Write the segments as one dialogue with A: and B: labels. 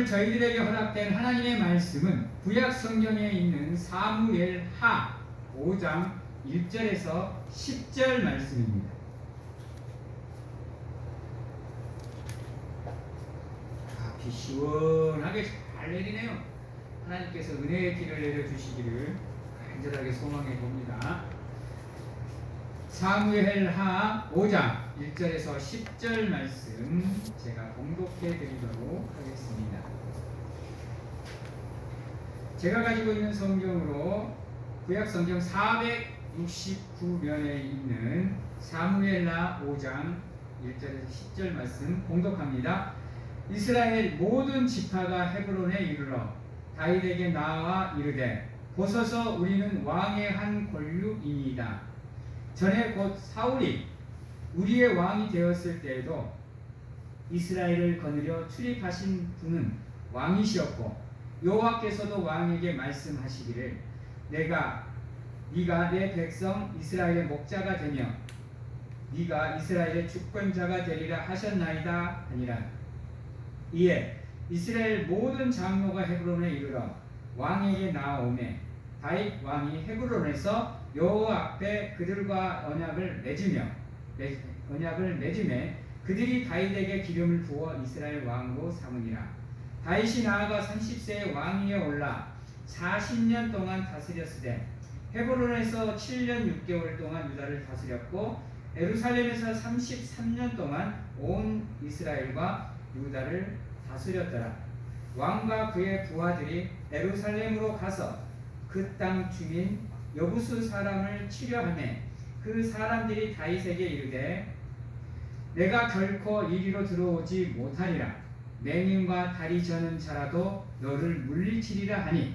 A: 저희들에게 허락된 하나님의 말씀은 구약 성경에 있는 사무엘하 5장 1절에서 10절 말씀입니다. 비 시원하게 잘 내리네요. 하나님께서 은혜의 비를 내려주시기를 간절하게 소망해 봅니다. 사무엘하 5장 1절에서 10절 말씀 제가 봉독해 드리도록 하겠습니다. 제가 가지고 있는 성경으로 구약 성경 469면에 있는 사무엘하 5장 1절에서 10절 말씀 봉독합니다. 이스라엘 모든 지파가 헤브론에 이르러 다윗에게 나와 이르되 보소서 우리는 왕의 한 권류이니이다. 전에 곧 사울이 우리의 왕이 되었을 때에도 이스라엘을 거느려 출입하신 분은 왕이시었고 여호와께서도 왕에게 말씀하시기를 네가 내 백성 이스라엘의 목자가 되며 네가 이스라엘의 주권자가 되리라 하셨나이다 하니라. 이에 이스라엘 모든 장로가 헤브론에 이르러 왕에게 나아오매 다윗 왕이 헤브론에서 여호와 앞에 그들과 언약을 맺으매 그들이 다윗에게 기름을 부어 이스라엘 왕으로 삼으니라. 다윗이 나아가 30세의 왕위에 올라 40년 동안 다스렸으되 헤브론에서 7년 6개월 동안 유다를 다스렸고 예루살렘에서 33년 동안 온 이스라엘과 유다를 다스렸더라. 왕과 그의 부하들이 예루살렘으로 가서 그 땅 주민 여부수 사람을 치려하매 그 사람들이 다윗에게 이르되 내가 결코 이리로 들어오지 못하리라. 맹인과 다리 저는 자라도 너를 물리치리라 하니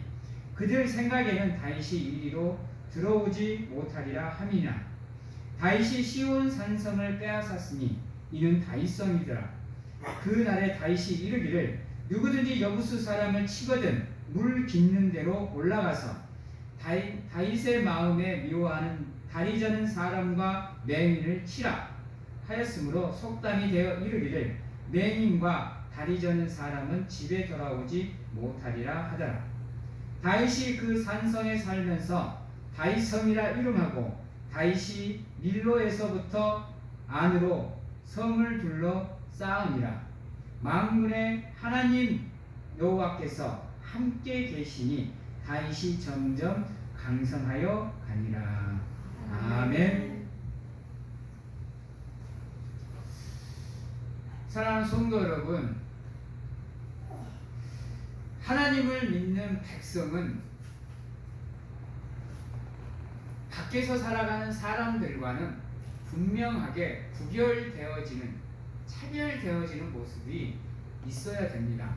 A: 그들 생각에는 다윗이 이리로 들어오지 못하리라 함이나 다윗이 시온 산성을 빼앗았으니 이는 다윗성이더라. 그날에 다윗이 이르기를 누구든지 여부수 사람을 치거든 물 깃는 대로 올라가서 다윗의 마음에 미워하는 다리 저는 사람과 맹인을 치라 하였으므로 속담이 되어 이르기를 맹인과 다리 저는 사람은 집에 돌아오지 못하리라 하더라. 다윗이 그 산성에 살면서 다윗성이라 이름하고 다윗이 밀로에서부터 안으로 성을 둘러 쌓으니라. 만군의 하나님 여호와께서 함께 계시니 다윗이 점점 강성하여 가니라. 아멘. 사랑하는 성도 여러분, 하나님을 믿는 백성은 밖에서 살아가는 사람들과는 분명하게 차별되어지는 모습이 있어야 됩니다.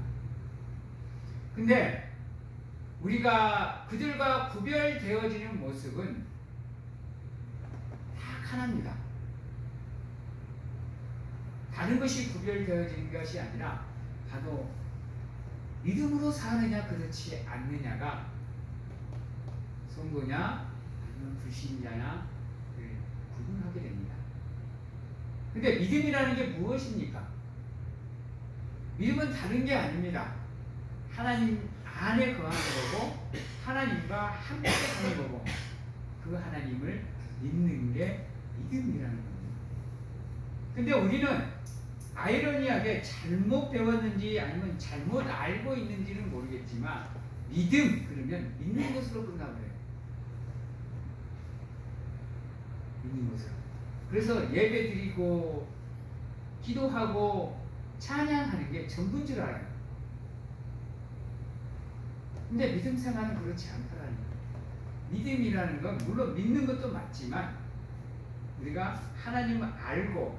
A: 근데 우리가 그들과 구별되어지는 모습은 다 하나입니다. 다른 것이 구별되어지는 것이 아니라 바로 믿음으로 사느냐 그렇지 않느냐가 성도냐 아니면 불신자냐를 구분하게 됩니다. 근데 믿음이라는 게 무엇입니까? 믿음은 다른 게 아닙니다. 하나님 안에 거하는 거고 하나님과 함께 하는 거고 그 하나님을 믿는 게 믿음이라는 겁니다. 근데 우리는 아이러니하게 잘못 배웠는지 아니면 잘못 알고 있는지는 모르겠지만 믿음 그러면 믿는 것으로 끝나버려요. 믿는 것으로. 그래서 예배 드리고 기도하고 찬양하는 게 전부인 줄 알아요. 근데 믿음 생활은 그렇지 않더라는 거예요. 믿음이라는 건 물론 믿는 것도 맞지만 우리가 하나님을 알고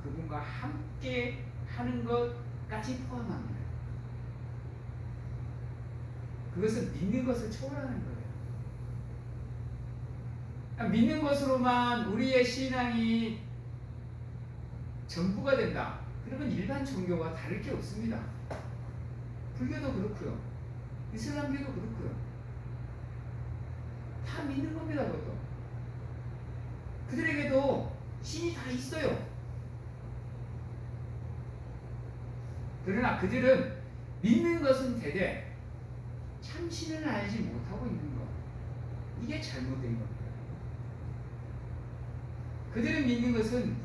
A: 그분과 함께 하는 것까지 포함합니다. 그것은 믿는 것을 초월하는 거예요. 믿는 것으로만 우리의 신앙이 전부가 된다. 그러면 일반 종교와 다를 게 없습니다. 불교도 그렇고요. 이슬람교도 그렇고요. 다 믿는 겁니다. 그것도. 그들에게도 신이 다 있어요. 그러나 그들은 믿는 것은 되되 참신을 알지 못하고 있는 것. 이게 잘못된 겁니다. 그들은 믿는 것은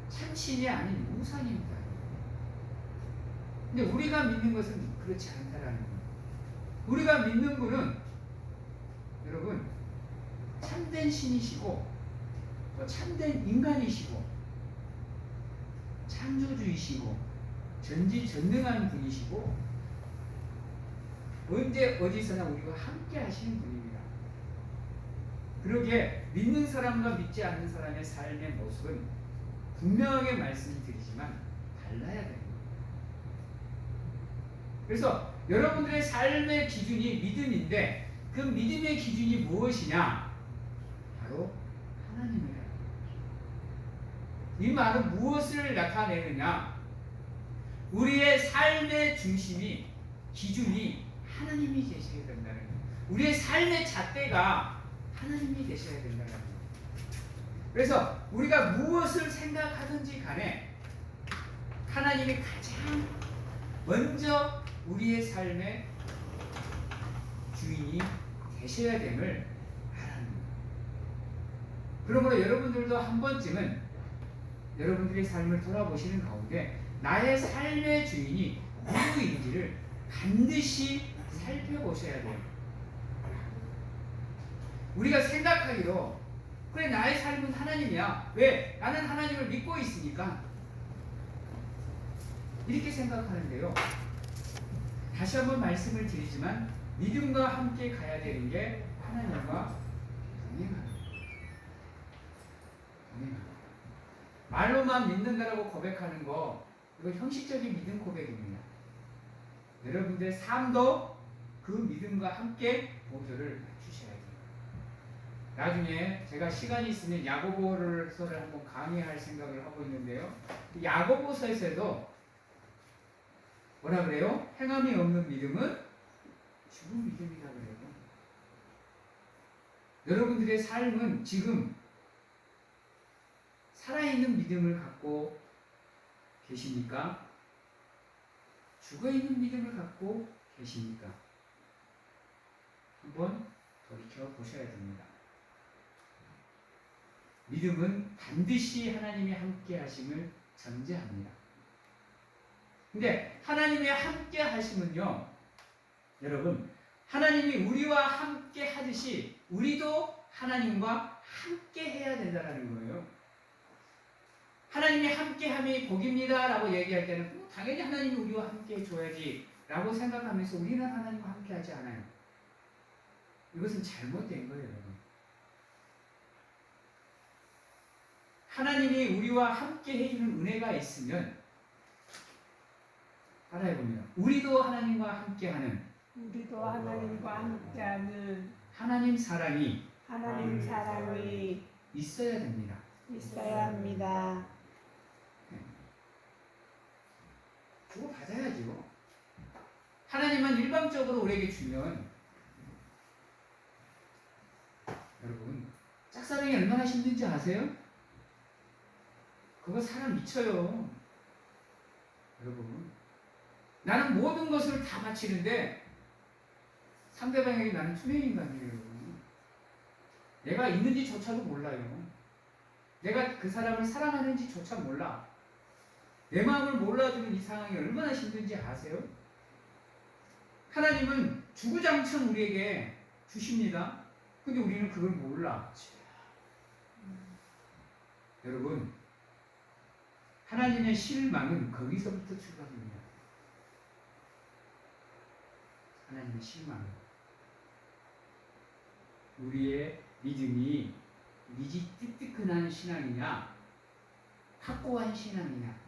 A: 참신이 아닌 우상입니다. 근데 우리가 믿는 것은 그렇지 않다라는 거예요. 우리가 믿는 분은 여러분 참된 신이시고 또 참된 인간이시고 창조주이시고 전지전능한 분이시고 언제 어디서나 우리와 함께 하시는 분입니다. 그러기에 믿는 사람과 믿지 않는 사람의 삶의 모습은 분명하게 말씀드리지만 달라야 됩니다. 그래서 여러분들의 삶의 기준이 믿음인데 그 믿음의 기준이 무엇이냐? 바로 하나님이라. 이 말은 무엇을 나타내느냐? 우리의 삶의 중심이 기준이 하나님이 되셔야 된다는 거예요. 우리의 삶의 잣대가 하나님이 되셔야 된다는 거예요. 그래서 우리가 무엇을 생각하든지 간에 하나님이 가장 먼저 우리의 삶의 주인이 되셔야 됨을 알아는 거예요. 그러므로 여러분들도 한 번쯤은 여러분들의 삶을 돌아보시는 가운데 나의 삶의 주인이 누구인지를 반드시 살펴보셔야 돼요. 우리가 생각하기로 그래 나의 삶은 하나님이야. 왜? 나는 하나님을 믿고 있으니까. 이렇게 생각하는데요. 다시 한번 말씀을 드리지만 믿음과 함께 가야 되는 게 하나님과 동행합니다. 말로만 믿는다라고 고백하는 거 이거 형식적인 믿음 고백입니다. 여러분들의 삶도 그 믿음과 함께 보조를 주셔야 돼요. 나중에 제가 시간이 있으면 야고보서를 한번 강의할 생각을 하고 있는데요. 야고보서에서도 뭐라 그래요? 행함이 없는 믿음은 죽은 믿음이라 그래요. 여러분들의 삶은 지금 살아있는 믿음을 갖고 계십니까? 죽어있는 믿음을 갖고 계십니까? 한번 돌이켜 보셔야 됩니다. 믿음은 반드시 하나님이 함께 하심을 전제합니다. 근데 하나님의 함께 하심은요, 여러분, 하나님이 우리와 함께 하듯이 우리도 하나님과 함께 해야 된다는 거예요. 하나님이 함께함이 복입니다 라고 얘기할 때는 당연히 하나님이 우리와 함께 해줘야지 라고 생각하면서 우리는 하나님과 함께 하지 않아요. 이것은 잘못된 거예요, 여러분. 하나님이 우리와 함께 해주는 은혜가 있으면 따라해보면 우리도 하나님과 함께하는 하나님 사랑이 있어야 됩니다.
B: 있어야 합니다.
A: 주고 받아야죠. 하나님만 일방적으로 우리에게 주면 여러분 짝사랑이 얼마나 힘든지 아세요? 그거 사람 미쳐요. 여러분 나는 모든 것을 다 바치는데 상대방에게 나는 투명인간이에요. 내가 있는지조차도 몰라요. 내가 그 사람을 사랑하는지조차 몰라. 내 마음을 몰라주는 이 상황이 얼마나 힘든지 아세요? 하나님은 주구장창 우리에게 주십니다. 근데 우리는 그걸 몰라. 여러분, 하나님의 실망은 거기서부터 출발합니다. 하나님의 실망은 우리의 믿음이 미지뜨뜨근한 신앙이냐 확고한 신앙이냐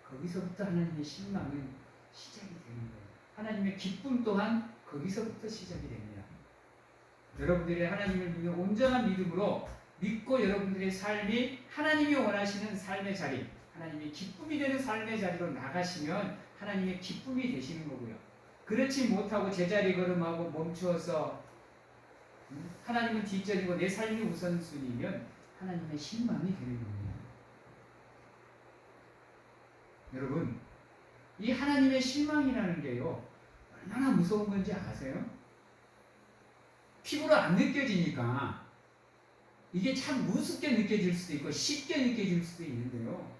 A: 거기서부터 하나님의 실망은 시작이 되는 거예요. 하나님의 기쁨 또한 거기서부터 시작이 됩니다. 여러분들의 하나님을 믿는 온전한 믿음으로 믿고 여러분들의 삶이 하나님이 원하시는 삶의 자리, 하나님의 기쁨이 되는 삶의 자리로 나가시면 하나님의 기쁨이 되시는 거고요. 그렇지 못하고 제자리 걸음하고 멈추어서 하나님은 뒷전이고 내 삶이 우선순위면 하나님의 실망이 되는 겁니다. 여러분, 이 하나님의 실망이라는 게요, 얼마나 무서운 건지 아세요? 피부로 안 느껴지니까 이게 참 우습게 느껴질 수도 있고 쉽게 느껴질 수도 있는데요,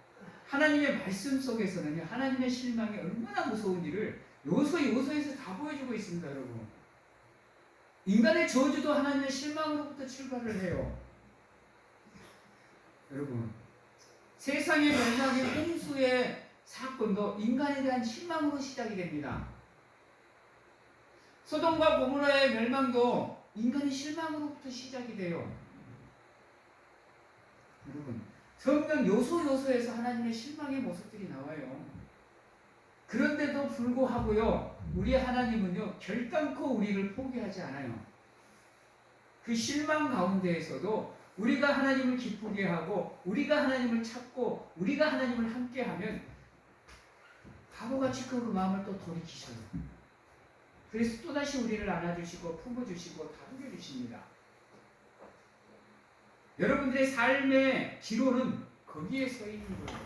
A: 하나님의 말씀 속에서는 하나님의 실망이 얼마나 무서운지를 요소에서 다 보여주고 있습니다. 여러분, 인간의 저주도 하나님의 실망으로부터 출발을 해요. 여러분, 세상의 멸망의 홍수의 사건도 인간에 대한 실망으로 시작이 됩니다. 소돔과 고모라의 멸망도 인간의 실망으로부터 시작이 돼요. 여러분, 성경 요소에서 하나님의 실망의 모습들이 나와요. 그런데도 불구하고요, 우리 하나님은요, 결단코 우리를 포기하지 않아요. 그 실망 가운데에서도 우리가 하나님을 기쁘게 하고, 우리가 하나님을 찾고, 우리가 하나님을 함께하면 바보같이 그 마음을 또 돌이키셔요. 그래서 또다시 우리를 안아주시고 품어주시고 다독여주십니다. 여러분들의 삶의 기로는 거기에 서 있는 거예요.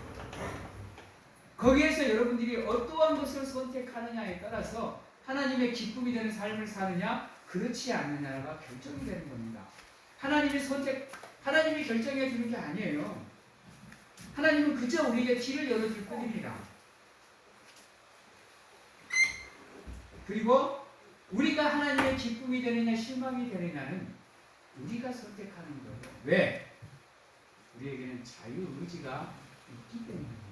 A: 거기에서 여러분들이 어떠한 것을 선택하느냐에 따라서 하나님의 기쁨이 되는 삶을 사느냐, 그렇지 않느냐가 결정이 되는 겁니다. 하나님이 결정해 주는 게 아니에요. 하나님은 그저 우리에게 길을 열어줄 뿐입니다. 그리고 우리가 하나님의 기쁨이 되느냐 실망이 되느냐는 우리가 선택하는 거예요. 왜? 우리에게는 자유의지가 있기 때문입니다.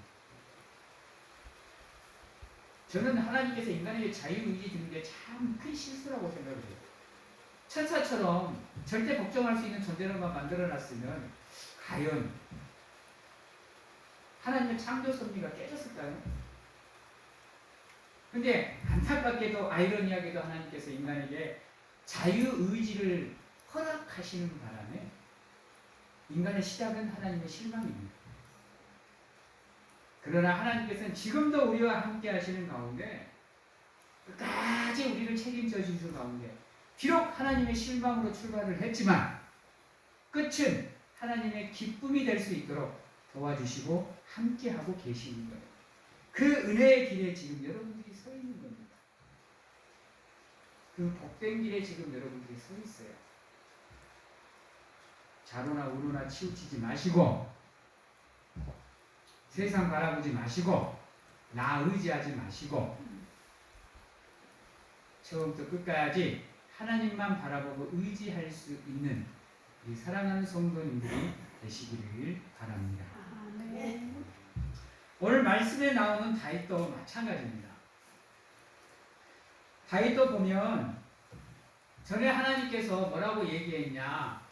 A: 저는 하나님께서 인간에게 자유의지 주는 게 참 큰 실수라고 생각을 해요. 천사처럼 절대 걱정할 수 있는 존재로만 만들어놨으면 과연 하나님의 창조 섭리가 깨졌을까요? 근데 안타깝게도 아이러니하게도 하나님께서 인간에게 자유의지를 허락하시는 바람에 인간의 시작은 하나님의 실망입니다. 그러나 하나님께서는 지금도 우리와 함께 하시는 가운데 끝까지 우리를 책임져 주시는 가운데 비록 하나님의 실망으로 출발을 했지만 끝은 하나님의 기쁨이 될 수 있도록 도와주시고 함께하고 계시는 거예요. 그 은혜의 길에 지금 여러분들이 서 있는 겁니다. 그 복된 길에 지금 여러분들이 서 있어요. 좌로나 우로나 치우치지 마시고, 세상 바라보지 마시고, 나 의지하지 마시고, 처음부터 끝까지 하나님만 바라보고 의지할 수 있는 우리 사랑하는 성도님들이 되시기를 바랍니다. 오늘 말씀에 나오는 다윗도 마찬가지입니다. 다윗도 보면 전에 하나님께서 뭐라고 얘기했냐,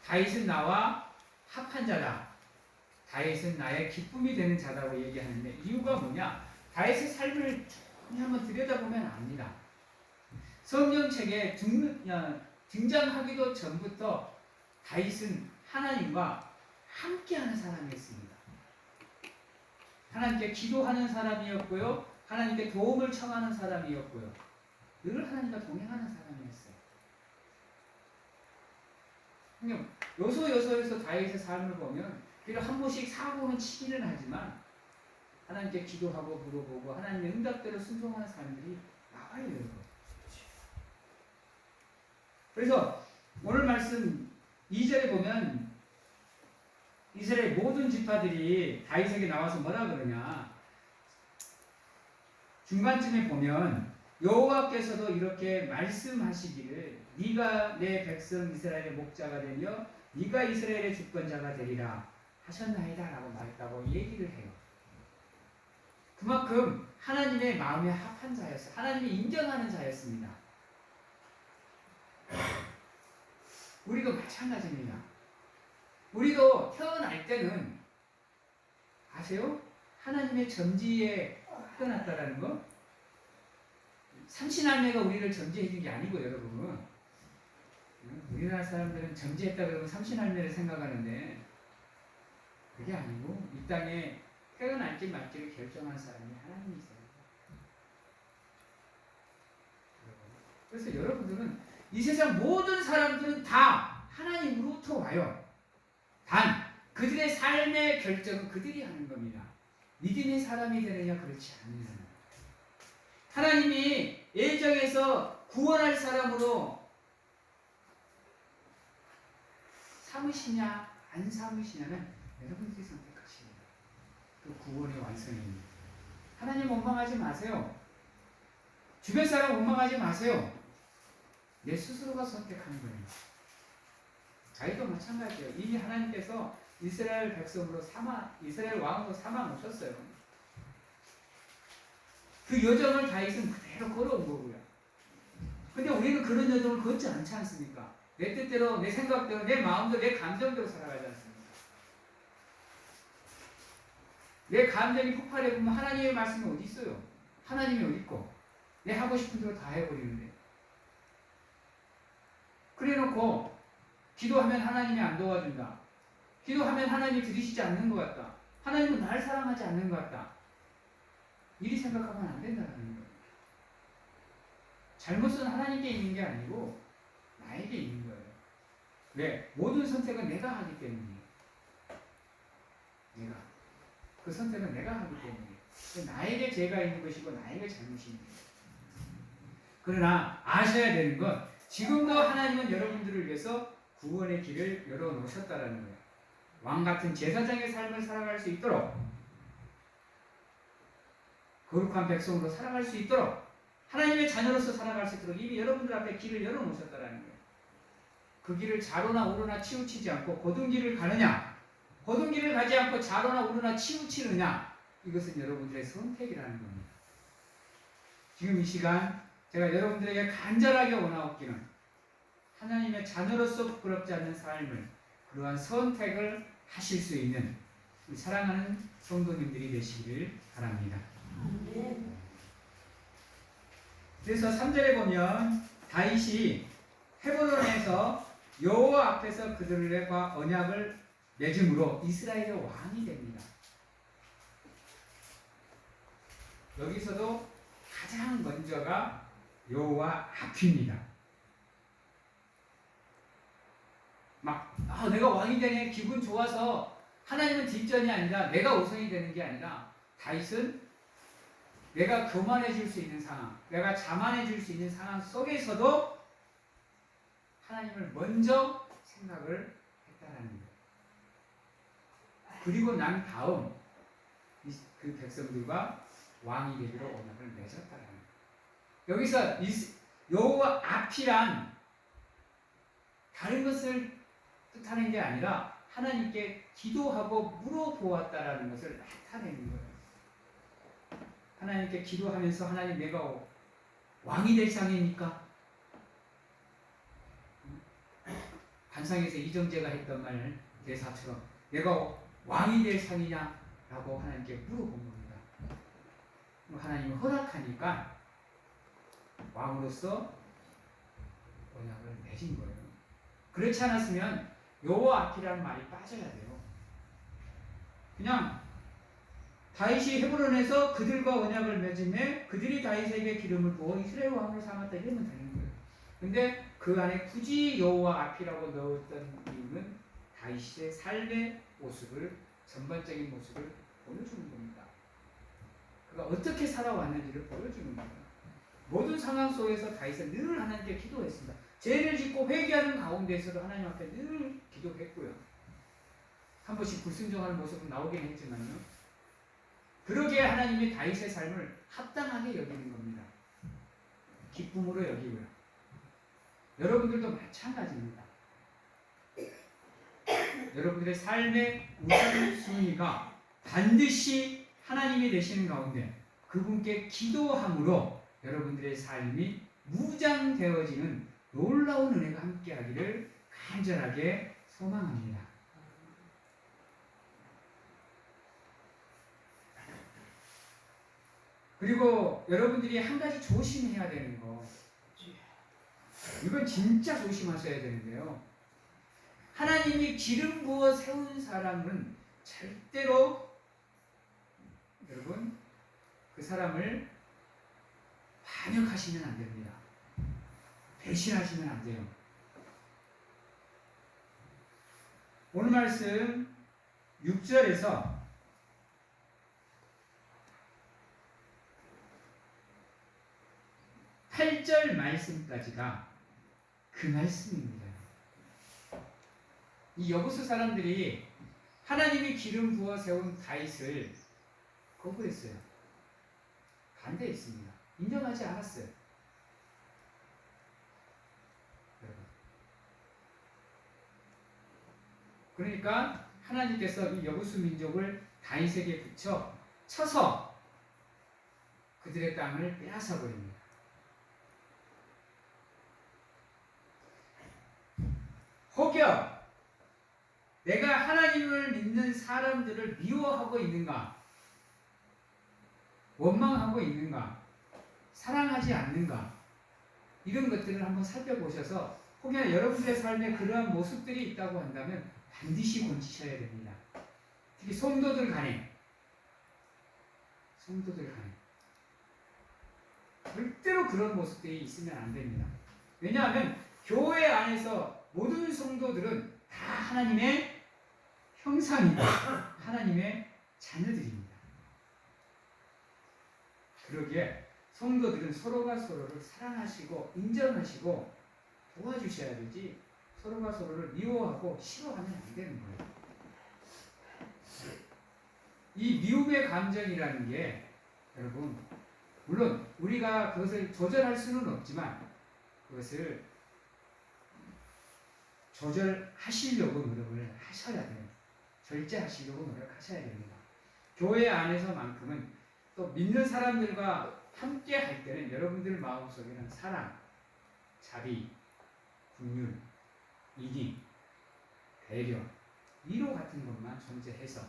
A: 다윗은 나와 합한 자다, 다윗은 나의 기쁨이 되는 자라고 얘기하는데 이유가 뭐냐? 다윗의 삶을 한번 들여다보면 압니다. 성경책에 등장하기도 전부터 다윗은 하나님과 함께하는 사람이었습니다. 하나님께 기도하는 사람이었고요, 하나님께 도움을 청하는 사람이었고요, 늘 하나님과 동행하는 사람이었어요. 그냥 요소에서 다윗의 삶을 보면 비록 한 번씩 사고는 치기는 하지만 하나님께 기도하고 물어보고 하나님의 응답대로 순종하는 사람들이 나와요, 여러분. 그래서 오늘 말씀 2절에 보면 이스라엘 모든 지파들이 다윗에게 나와서 뭐라 그러냐, 중간쯤에 보면 여호와께서도 이렇게 말씀하시기를 네가 내 백성 이스라엘의 목자가 되며 네가 이스라엘의 주권자가 되리라 하셨나이다 라고 말했다고 얘기를 해요. 그만큼 하나님의 마음에 합한 자였어요. 하나님이 인정하는 자였습니다. 우리도 마찬가지입니다. 우리도 태어날 때는 아세요? 하나님의 점지에 태어났다라는 거? 삼신할매가 우리를 점지해 준 게 아니고, 여러분, 우리나라 사람들은 점지했다 그러면 삼신할매를 생각하는데 그게 아니고 이 땅에 태어날지 말지를 결정한 사람이 하나님이세요. 그래서 여러분들은 이 세상 모든 사람들은 다 하나님으로부터 와요. 단 그들의 삶의 결정은 그들이 하는 겁니다. 믿음의 사람이 되느냐? 그렇지 않느냐. 하나님이 예정에서 구원할 사람으로 삼으시냐 안 삼으시냐는 여러분들이 선택하십니다. 그 구원의 완성입니다. 하나님 원망하지 마세요. 주변 사람 원망하지 마세요. 내 스스로가 선택하는 거예요. 자기도 마찬가지예요. 이미 하나님께서 이스라엘 백성으로 이스라엘 왕으로 삼아 놓으셨어요. 그 여정을 다윗은 그대로 걸어온 거고요. 근데 우리는 그런 여정을 걷지 않지 않습니까? 내 뜻대로, 내 생각대로, 내 마음대로, 내 감정대로 살아가지 않습니까? 내 감정이 폭발해보면 하나님의 말씀이 어디 있어요? 하나님이 어디 있고? 내 하고 싶은 대로 다 해버리는데. 그래놓고 기도하면 하나님이 안 도와준다. 기도하면 하나님이 들으시지 않는 것 같다. 하나님은 나를 사랑하지 않는 것 같다. 이리 생각하면 안 된다는 거예요. 잘못은 하나님께 있는 게 아니고 나에게 있는 거예요. 왜? 모든 선택은 내가 하기 때문이에요. 내가. 그 선택은 내가 하기 때문이에요. 나에게 죄가 있는 것이고 나에게 잘못이 있는 거예요. 그러나 아셔야 되는 건 지금도 하나님은 여러분들을 위해서 구원의 길을 열어놓으셨다는 거예요. 왕같은 제사장의 삶을 살아갈 수 있도록, 거룩한 백성으로 살아갈 수 있도록, 하나님의 자녀로서 살아갈 수 있도록 이미 여러분들 앞에 길을 열어놓으셨다는 거예요. 그 길을 좌로나 우로나 치우치지 않고 곧은 길을 가느냐, 곧은 길을 가지 않고 좌로나 우로나 치우치느냐, 이것은 여러분들의 선택이라는 겁니다. 지금 이 시간 제가 여러분들에게 간절하게 원하옵기는 하나님의 자녀로서 부끄럽지 않는 삶을, 그러한 선택을 하실 수 있는 우리 사랑하는 성도님들이 되시기를 바랍니다. 그래서 3절에 보면 다윗이 헤브론에서 여호와 앞에서 그들과 언약을 맺음으로 이스라엘의 왕이 됩니다. 여기서도 가장 먼저가 여호와 앞입니다. 내가 왕이 되네 기분 좋아서 하나님은 뒷전이 아니라 내가 우선이 되는 게 아니라 다윗은 내가 교만해질 수 있는 상황, 내가 자만해질 수 있는 상황 속에서도 하나님을 먼저 생각을 했다라는 거예요. 그리고 난 다음 그 백성들과 왕이 되기로 언약을 맺었다라는 거예요. 여기서 여호와 앞이란 다른 것을 뜻하는 게 아니라 하나님께 기도하고 물어보았다라는 것을 나타내는 거예요. 하나님께 기도하면서 하나님 내가 왕이 될 상입니까? 반상에서 이정재가 했던 말 대사처럼 내가 왕이 될 상이냐라고 하나님께 물어본 겁니다. 하나님이 허락하니까 왕으로서 언약을 맺은 거예요. 그렇지 않았으면 여호와 앞이라는 말이 빠져야 돼요. 그냥 다윗이 헤브론에서 그들과 언약을 맺음에 그들이 다윗에게 기름을 부어 이스라엘 왕으로 삼았다 이러면 되는 거예요. 근데 그 안에 굳이 여호와 앞이라고 넣었던 이유는 다윗의 삶의 모습을, 전반적인 모습을 보여주는 겁니다. 그가 어떻게 살아왔는지를 보여주는 거예요. 모든 상황 속에서 다윗은 늘 하나님께 기도했습니다. 죄를 짓고 회개하는 가운데에서도 하나님 앞에 늘 기도했고요. 한 번씩 불순종하는 모습은 나오긴 했지만요. 그러기에 하나님이 다윗의 삶을 합당하게 여기는 겁니다. 기쁨으로 여기고요. 여러분들도 마찬가지입니다. 여러분들의 삶의 우선순위가 반드시 하나님이 되시는 가운데 그분께 기도함으로 여러분들의 삶이 무장되어지는 놀라운 은혜가 함께하기를 간절하게 소망합니다. 그리고 여러분들이 한 가지 조심해야 되는 거, 이건 진짜 조심하셔야 되는데요. 하나님이 기름 부어 세운 사람은 절대로 여러분 그 사람을 반역하시면 안 됩니다. 배신하시면 안 돼요. 오늘 말씀 6절에서 8절 말씀까지가 그 말씀입니다. 이 여부수 사람들이 하나님이 기름 부어 세운 다윗을 거부했어요. 반대했습니다. 인정하지 않았어요. 여러분. 그러니까 하나님께서 이 여부수 민족을 다윗에게 붙여 쳐서 그들의 땅을 빼앗아 버립니다. 혹여 내가 하나님을 믿는 사람들을 미워하고 있는가? 원망하고 있는가? 사랑하지 않는가? 이런 것들을 한번 살펴보셔서 혹여나 여러분들의 삶에 그러한 모습들이 있다고 한다면 반드시 고치셔야 됩니다. 특히 성도들 간에 절대로 그런 모습들이 있으면 안 됩니다. 왜냐하면 교회 안에서 모든 성도들은 다 하나님의 형상이고 하나님의 자녀들입니다. 그러기에 성도들은 서로가 서로를 사랑하시고 인정하시고 도와주셔야 되지 서로가 서로를 미워하고 싫어하면 안 되는 거예요. 이 미움의 감정이라는 게 여러분 물론 우리가 그것을 조절할 수는 없지만 그것을 조절하시려고 노력을 하셔야 돼요. 절제하시려고 노력하셔야 됩니다. 교회 안에서만큼은 또 믿는 사람들과 함께 할 때는 여러분들 마음속에는 사랑, 자비, 긍휼, 이기, 배려, 위로 같은 것만 존재해서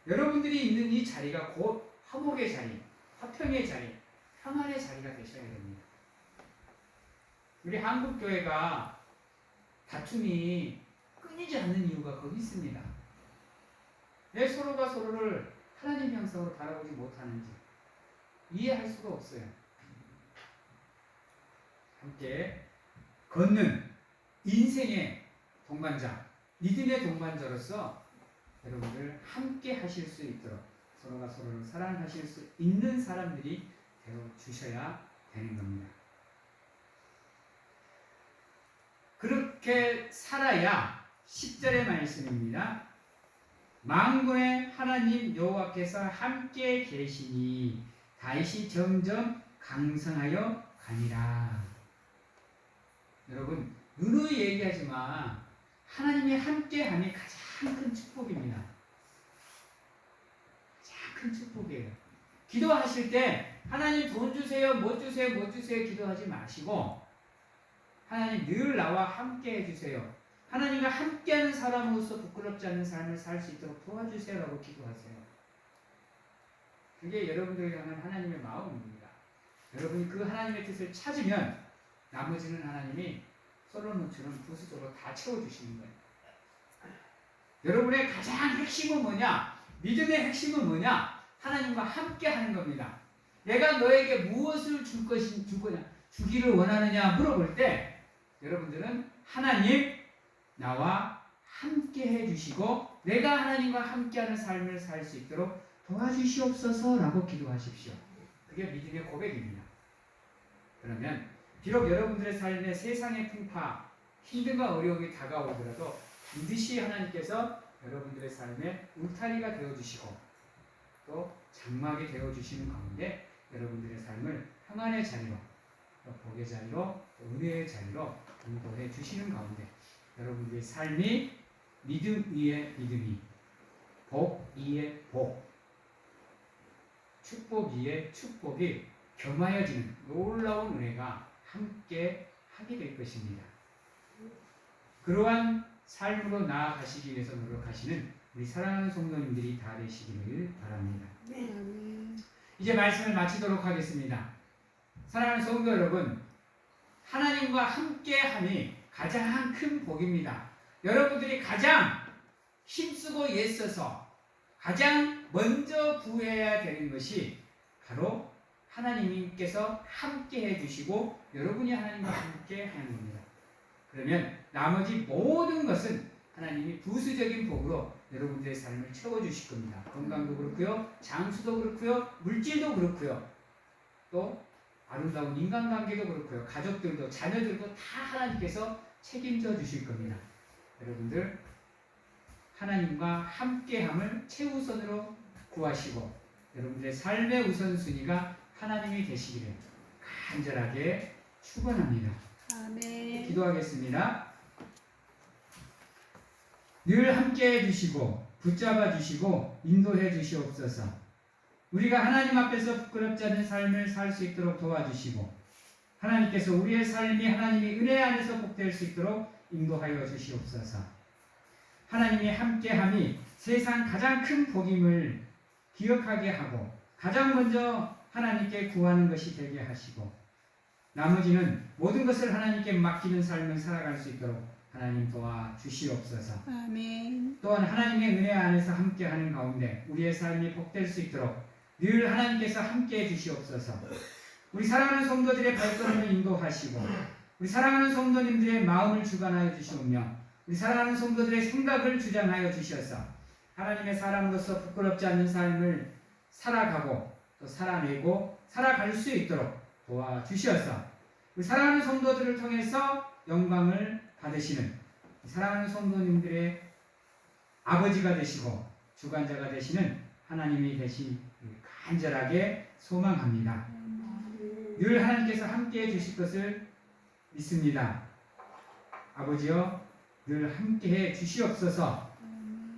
A: 여러분들이 있는 이 자리가 곧 화목의 자리, 화평의 자리, 평안의 자리가 되셔야 됩니다. 우리 한국교회가 다툼이 끊이지 않는 이유가 거기 있습니다. 왜 서로가 서로를 하나님 형상으로 바라보지 못하는지 이해할 수가 없어요. 함께 걷는 인생의 동반자, 믿음의 동반자로서 여러분들 함께 하실 수 있도록 서로가 서로를 사랑하실 수 있는 사람들이 되어주셔야 되는 겁니다. 그렇게 살아야 10절의 말씀입니다. 만군의 하나님 여호와께서 함께 계시니 다윗이 점점 강성하여 가니라. 여러분 누누이 얘기하지만 하나님이 함께함이 가장 큰 축복입니다. 가장 큰 축복이에요. 기도하실 때 하나님 돈 주세요, 뭐 주세요, 뭐 주세요 기도하지 마시고 하나님 늘 나와 함께 해주세요. 하나님과 함께하는 사람으로서 부끄럽지 않는 삶을 살 수 있도록 도와주세요 라고 기도하세요. 그게 여러분들을 향한 하나님의 마음입니다. 여러분이 그 하나님의 뜻을 찾으면 나머지는 하나님이 솔로몬처럼 부수적으로 다 채워주시는 거예요. 여러분의 가장 핵심은 뭐냐? 믿음의 핵심은 뭐냐? 하나님과 함께 하는 겁니다. 내가 너에게 무엇을 주기를 원하느냐 물어볼 때 여러분들은 하나님 나와 함께 해주시고 내가 하나님과 함께하는 삶을 살 수 있도록 도와주시옵소서 라고 기도하십시오. 그게 믿음의 고백입니다. 그러면 비록 여러분들의 삶에 세상의 풍파, 힘듦과 어려움이 다가오더라도 반드시 하나님께서 여러분들의 삶에 울타리가 되어주시고 또 장막이 되어주시는 가운데 여러분들의 삶을 평안의 자리로 또 복의 자리로 또 은혜의 자리로 인도해 주시는 가운데 여러분들의 삶이 믿음 위에 믿음이 복 위에 복 축복 위에 축복이 겸하여지는 놀라운 은혜가 함께 하게 될 것입니다. 그러한 삶으로 나아가시기 위해서 노력하시는 우리 사랑하는 성도님들이 다 되시기를 바랍니다. 이제 말씀을 마치도록 하겠습니다. 사랑하는 성도 여러분, 하나님과 함께함이 가장 큰 복입니다. 여러분들이 가장 힘쓰고 애써서 가장 먼저 구해야 되는 것이 바로 하나님께서 함께 해주시고 여러분이 하나님과 함께 하는 겁니다. 그러면 나머지 모든 것은 하나님이 부수적인 복으로 여러분들의 삶을 채워주실 겁니다. 건강도 그렇고요, 장수도 그렇고요, 물질도 그렇고요, 또 아름다운 인간관계도 그렇고요. 가족들도 자녀들도 다 하나님께서 책임져 주실 겁니다. 여러분들 하나님과 함께함을 최우선으로 구하시고 여러분들의 삶의 우선순위가 하나님이 되시기를 간절하게 축원합니다.
B: 아멘.
A: 기도하겠습니다. 늘 함께해 주시고 붙잡아 주시고 인도해 주시옵소서. 우리가 하나님 앞에서 부끄럽지 않은 삶을 살 수 있도록 도와주시고 하나님께서 우리의 삶이 하나님의 은혜 안에서 복될 수 있도록 인도하여 주시옵소서. 하나님의 함께함이 세상 가장 큰 복임을 기억하게 하고 가장 먼저 하나님께 구하는 것이 되게 하시고 나머지는 모든 것을 하나님께 맡기는 삶을 살아갈 수 있도록 하나님 도와주시옵소서.
B: 아멘.
A: 또한 하나님의 은혜 안에서 함께하는 가운데 우리의 삶이 복될 수 있도록 늘 하나님께서 함께해 주시옵소서. 우리 사랑하는 성도들의 발걸음을 인도하시고 우리 사랑하는 성도님들의 마음을 주관하여 주시오며 우리 사랑하는 성도들의 생각을 주장하여 주셔서 하나님의 사람으로서 부끄럽지 않는 삶을 살아가고 또 살아내고 살아갈 수 있도록 도와주셔서 우리 사랑하는 성도들을 통해서 영광을 받으시는 사랑하는 성도님들의 아버지가 되시고 주관자가 되시는 하나님이 되시 간절하게 소망합니다. 늘 하나님께서 함께해 주실 것을 믿습니다. 아버지여 늘 함께해 주시옵소서.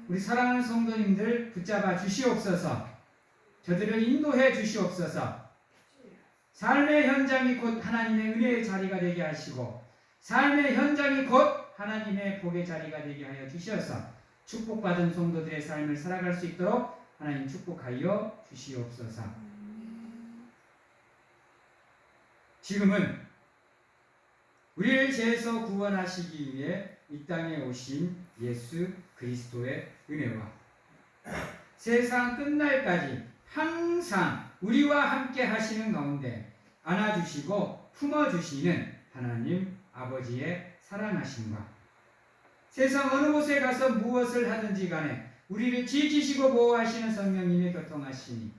A: 우리 사랑하는 성도님들 붙잡아 주시옵소서. 저들을 인도해 주시옵소서. 삶의 현장이 곧 하나님의 은혜의 자리가 되게 하시고 삶의 현장이 곧 하나님의 복의 자리가 되게 하여 주셔서 축복받은 성도들의 삶을 살아갈 수 있도록 하나님 축복하여 주시옵소서. 지금은 우리를 죄에서 구원하시기 위해 이 땅에 오신 예수 그리스도의 은혜와 세상 끝날까지 항상 우리와 함께 하시는 가운데 안아주시고 품어주시는 하나님 아버지의 사랑하심과 세상 어느 곳에 가서 무엇을 하든지 간에 우리를 지키시고 보호하시는 성령님의 교통하시니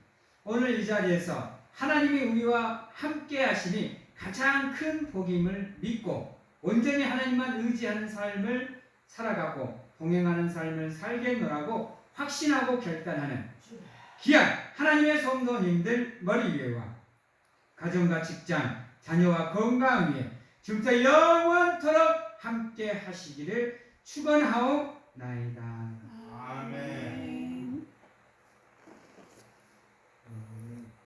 A: 오늘 이 자리에서 하나님이 우리와 함께 하시니 가장 큰 복임을 믿고 온전히 하나님만 의지하는 삶을 살아가고 동행하는 삶을 살겠노라고 확신하고 결단하는 귀한 하나님의 성도님들 머리 위에와 가정과 직장, 자녀와 건강 위에 지금부터 영원토록 함께 하시기를 축원하옵나이다.
C: 아멘.